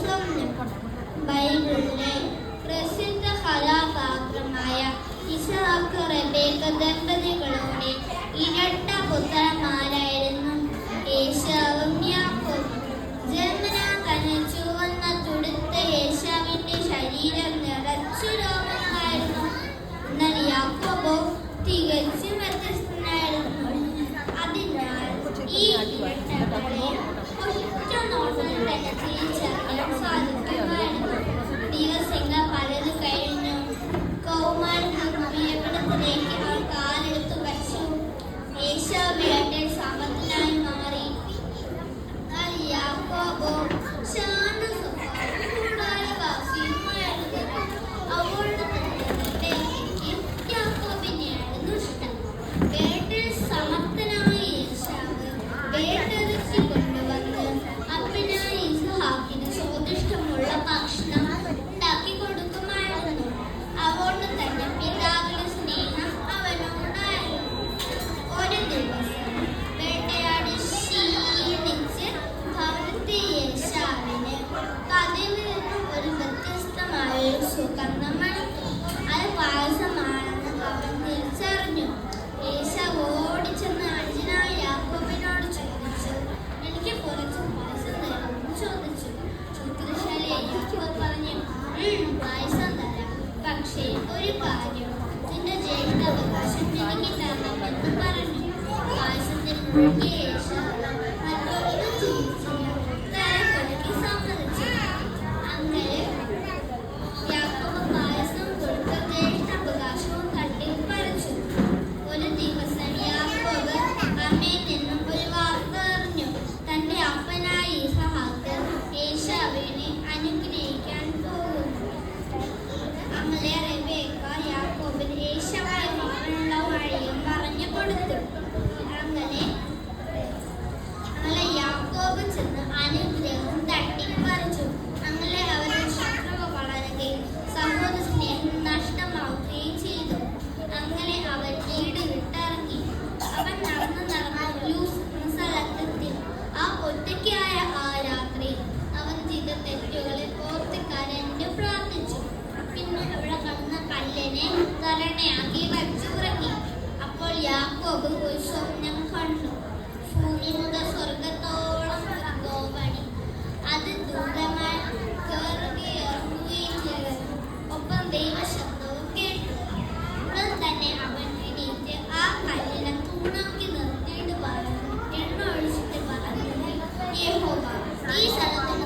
സ്വപ്നം. ബൈബിളിലെ പ്രസിദ്ധ കഥാപാത്രമായ ഇസഹാക്ക് റെബേക്ക ദമ്പതികളുടെ ഇരട്ട പുത്രന്മാരായിരുന്നു ഏശാവും യാക്കോബും. ജന്മനാ തന്നെ ചുവന്ന തുടുത്ത ഏശാവിന്റെ ശരീരം നിറച്ചു രോമങ്ങളായിരുന്നു. എന്നാൽ യാക്കോബോ തികച്ചും വ്യത്യസ്തനായിരുന്നു. അതിനാൽ ഈ ഇരട്ടകളെ ഒറ്റ നോട്ടത്തിൽ തന്നെ തിരിച്ചറിയാൻ സാധിക്കുമായിരുന്നു. ദിവസങ്ങൾ പലത് കഴിഞ്ഞു. കൗമാരത്തിലേക്ക് അവർ കാലെടുത്തു വച്ചു. ഏശാവ് ഇരട്ട സമർത്ഥനായി മാറി. എന്നാൽ യാക്കോബോ ശാന്ത സ്വഭാവം കൂടാരവാസിയുമായിരുന്നു. അവളുടെ യാക്കോബിനെയായിരുന്നു ഇഷ്ടം. വേട്ടയിൽ സമർത്ഥനായ ഏശാവ് വേട്ടയിറച്ചി കൊണ്ടുവന്ന് അപ്പനായ ഇസഹാക്കിന് സ്വാദിഷ്ടമുള്ള ഭക്ഷണം ഉണ്ടാക്കി കൊടുക്കുമായിരുന്നു. അവളുടെ തന്നെ പിതാവിന്റെ സ്നേഹം അവനോടായിരുന്നു. ഒരു ദിവസം വേട്ടയാടി ക്ഷീണിച്ച് ഭവനത്തെ ഏശാവിന് പതിവിൽ നിന്നും ഒരു വ്യത്യസ്തമായ ഒരു സുഗന്ധം മണത്തു. അത് പായസമാണെന്ന് അവൻ തിരിച്ചറിഞ്ഞു. ഏശാവ് ഓടിച്ചെന്ന് അഞ്ചനായ യാക്കോബിനോട് ചോദിച്ചു, എനിക്ക് കുറച്ച് പായസം തരുമെന്ന് ചോദിച്ചു. ശുദ്രശാലിയായ യാക്കോബ് പറഞ്ഞു, പായസം തരാം, പക്ഷേ ഒരു കാര്യം, നിന്റെ ജ്യേഷ്ഠാവകാശം എനിക്ക് തരണമെന്ന് പറഞ്ഞു. പായസത്തിൽ മുഴുകിയ ഏശാവ് മറ്റൊന്നും ചിന്തിച്ചില്ല. തരക്കൊലയ്ക്ക് സമ്മതിച്ചു. അങ്ങനെ യാക്കോബ് പായസം കൊടുത്ത് ജ്യേഷ്ഠാവകാശവും തട്ടിൽ പറിച്ചു. ഒരു ദിവസം യാക്കോബ് അമ്മയിൽ നിന്നും ഒരു വാർത്ത അറിഞ്ഞു. തന്റെ അപ്പനായ ഇസഹാക്ക് ഏശാവിനെ അനുഗ്രഹിക്കാൻ പോകുന്നു. അങ്ങനെ റെബേക്ക യാക്കോബിന് ഏശാവായി മാറാനുള്ള വഴിയും പറഞ്ഞു കൊടുത്തു. അങ്ങനെ യാക്കോബ് ചെന്ന് അനുഗ്രഹം തട്ടിപ്പറിച്ചു. അങ്ങനെ അവരുടെ ശത്രുത വളരുകയും സഹോദര സ്നേഹം നഷ്ടമാവുകയും ചെയ്തു. അങ്ങനെ അവൻ വീട് വിട്ടിറങ്ങി. അവൻ നടന്ന് ലൂസ് എന്ന സ്ഥലത്തെത്തി. ആ ഒറ്റയ്ക്കായ ആ രാത്രി അവൻ ചെയ്ത തെറ്റുകളെ ഓർത്ത് കരഞ്ഞു പ്രാർത്ഥിച്ചു. പിന്നെ അവിടെ കടന്ന കല്ലിനെ തലണയാക്കി വച്ചുറങ്ങി. അപ്പോൾ യാക്കോബ് ഒരു സ്വപ്നം കണ്ടു. ഭൂമി മുതൽ സ്വർഗത്തോളം ഒരു ഗോവണി. അത് ദൂരമായി കയറുകയും ഇറങ്ങുകയും ചെയ്തു. ഒപ്പം ദൈവശബ്ദവും കേട്ടു. ഉടൻ തന്നെ അവൻ എണീറ്റ് ആ കല്ലിനെ തൂണാക്കി നിർത്തിയിട്ട് പറഞ്ഞു, എണ്ണ ഒഴിച്ചിട്ട് പറഞ്ഞു, യഹോവ, ഈ സ്ഥലത്തിന്